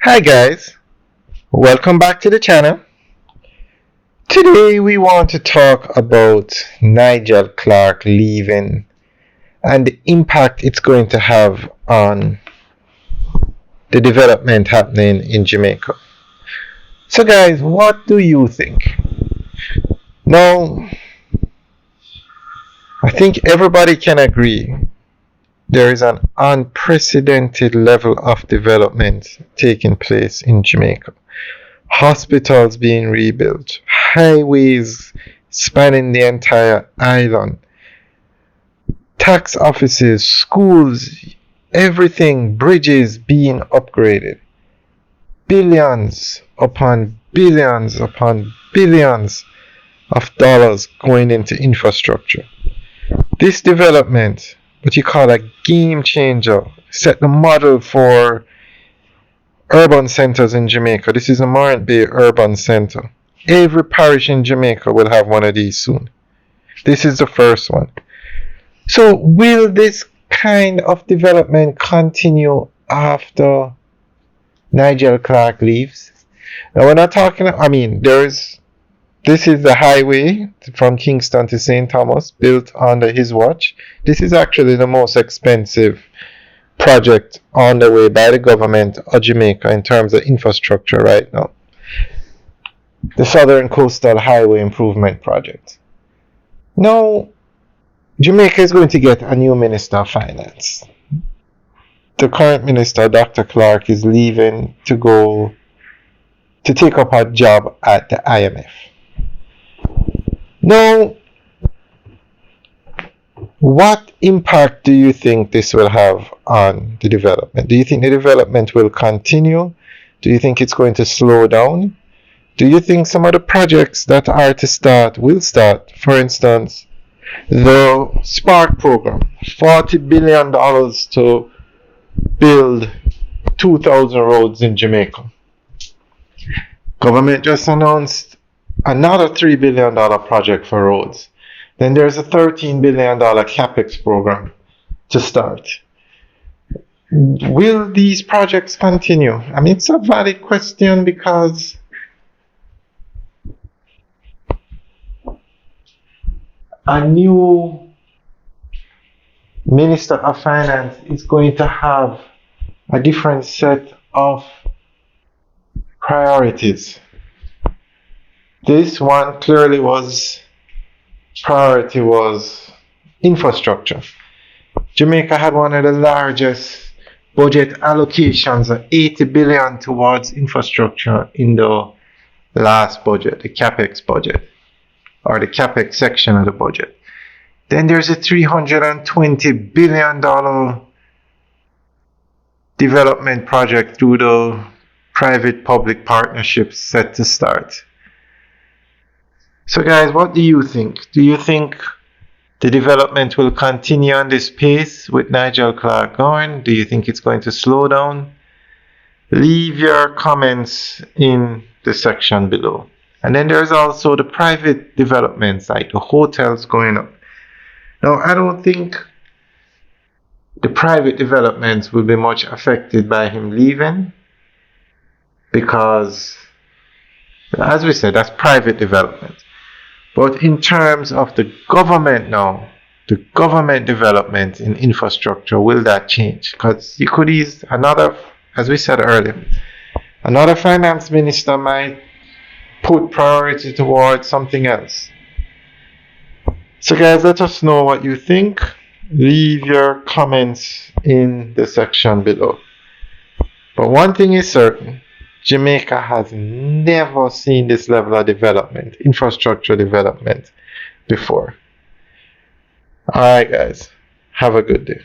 Hi guys, welcome back to the channel. Today we want to talk about Nigel Clarke leaving and the impact it's going to have on the development happening in Jamaica. So guys, what do you think? Now, I think everybody can agree there is an unprecedented level of development taking place in Jamaica. Hospitals being rebuilt, highways spanning the entire island, tax offices, schools, everything, bridges being upgraded. Billions upon billions upon billions of dollars going into infrastructure. This development, what you call a game changer, set the model for urban centers in Jamaica. This is a Morant Bay urban center. Every parish in Jamaica will have one of these soon. This is the first one. So will this kind of development continue after Nigel Clarke leaves? Now we're not talking, this is the highway from Kingston to St. Thomas built under his watch. This is actually the most expensive project on the way by the government of Jamaica in terms of infrastructure right now. The Southern Coastal Highway Improvement Project. Now, Jamaica is going to get a new Minister of Finance. The current minister, Dr. Clarke, is leaving to go to take up a job at the IMF. Now, what impact do you think this will have on the development? Do you think the development will continue? Do you think it's going to slow down? Do you think some of the projects that are to start will start? For instance, the Spark program, $40 billion to build 2,000 roads in Jamaica. Government just announced another $3 billion project for roads. Then there's a $13 billion capex program to start. Will these projects continue? I mean, it's a valid question because a new Minister of Finance is going to have a different set of priorities. This one clearly priority was infrastructure. Jamaica had one of the largest budget allocations of $80 billion towards infrastructure in the last budget, the capex budget, or the capex section of the budget. Then there's a $320 billion development project through the private-public partnerships set to start. So guys, what do you think? Do you think the development will continue on this pace with Nigel Clarke going? Do you think it's going to slow down? Leave your comments in the section below. And then there's also the private developments, like the hotels going up. Now, I don't think the private developments will be much affected by him leaving because, as we said, that's private development. But in terms of the government now, the government development in infrastructure, will that change? Because you could use another, as we said earlier, another finance minister might put priority towards something else. So guys, let us know what you think. Leave your comments in the section below. But one thing is certain, Jamaica has never seen this level of development, infrastructure development, before. Alright guys, have a good day.